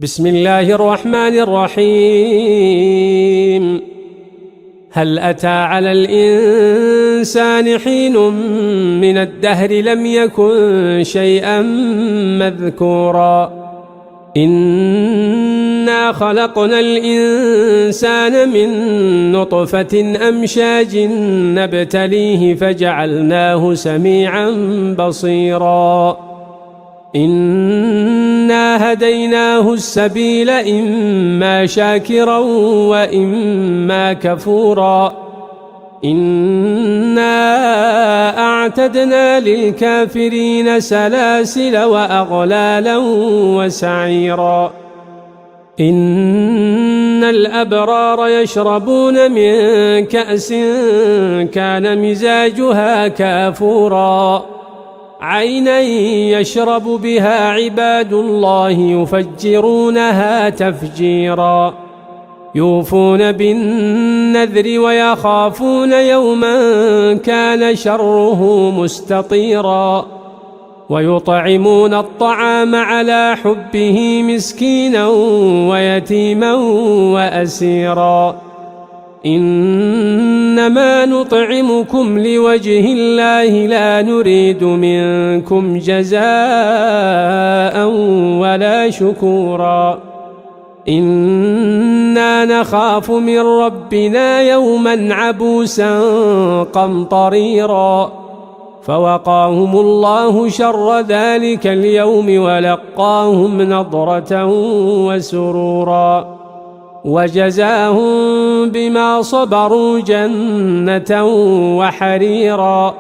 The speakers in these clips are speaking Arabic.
بسم الله الرحمن الرحيم. هل أتى على الإنسان حين من الدهر لم يكن شيئا مذكورا إنا خلقنا الإنسان من نطفة أمشاج نبتليه فجعلناه سميعا بصيرا إنا هديناه السبيل إما شاكرا وإما كفورا إنا أعتدنا للكافرين سلاسل وأغلالا وسعيرا إن الأبرار يشربون من كأس كان مزاجها كافورا عينا يشرب بها عباد الله يفجرونها تفجيرا يوفون بالنذر ويخافون يوما كان شره مستطيرا ويطعمون الطعام على حبه مسكينا ويتيما وأسيرا إنما نطعمكم لوجه الله لا نريد منكم جزاء ولا شكورا إنا نخاف من ربنا يوما عبوسا قمطريرا فوقاهم الله شر ذلك اليوم ولقاهم نضرة وسرورا وجزاهم بما صبروا جنة وحريرا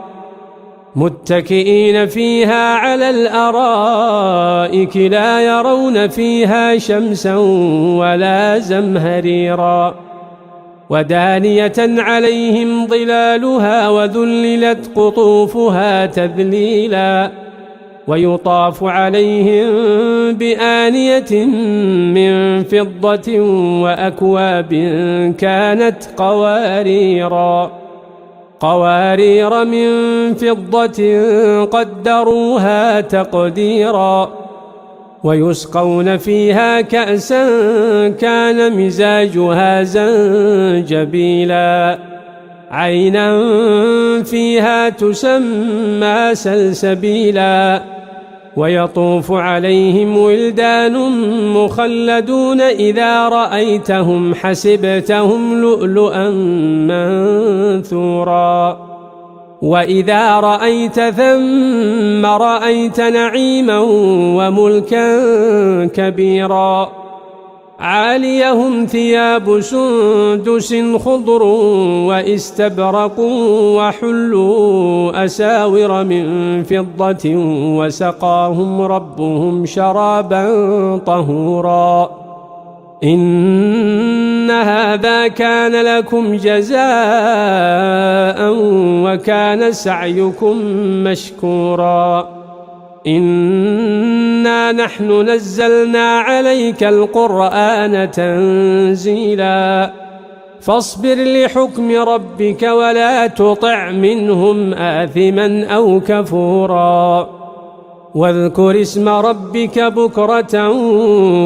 متكئين فيها على الأرائك لا يرون فيها شمسا ولا زمهريرا ودانية عليهم ظلالها وذللت قطوفها تذليلا ويطاف عليهم بآنية من فضة وأكواب كانت قوارير من فضة قدروها تقديرا ويسقون فيها كأسا كان مزاجها زنجبيلا عينا فيها تسمى سلسبيلا ويطوف عليهم ولدان مخلدون إذا رأيتهم حسبتهم لؤلؤا منثورا وإذا رأيت ثم رأيت نعيما وملكا كبيرا عاليهم ثياب سندس خضر واستبرق وحلوا أساور من فضة وسقاهم ربهم شرابا طهورا إن هذا كان لكم جزاء وكان سعيكم مشكورا إنا نحن نزلنا عليك القرآن تنزيلا فاصبر لحكم ربك ولا تطع منهم آثما أو كفورا واذكر اسم ربك بكرة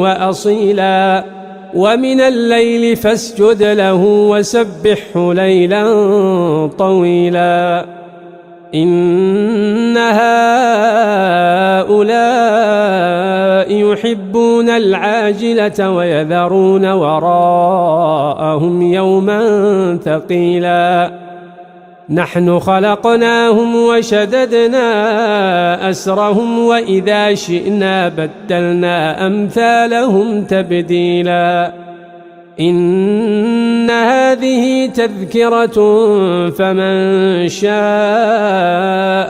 وأصيلا ومن الليل فاسجد له وسبحه ليلا طويلا إن هؤلاء يحبون العاجلة ويذرون وراءهم يوما ثقيلا نحن خلقناهم وشددنا أسرهم وإذا شئنا بدلنا أمثالهم تبديلا إن هذه تذكرة فمن شاء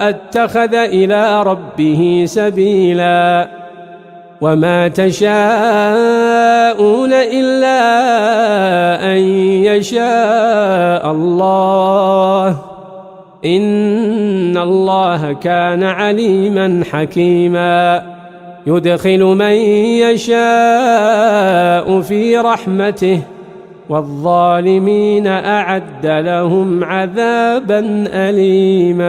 اتخذ إلى ربه سبيلا وما تشاءون إلا أن يشاء الله إن الله كان عليما حكيما يدخل من يشاء في رحمته والظالمين أعد لهم عذابا أليما.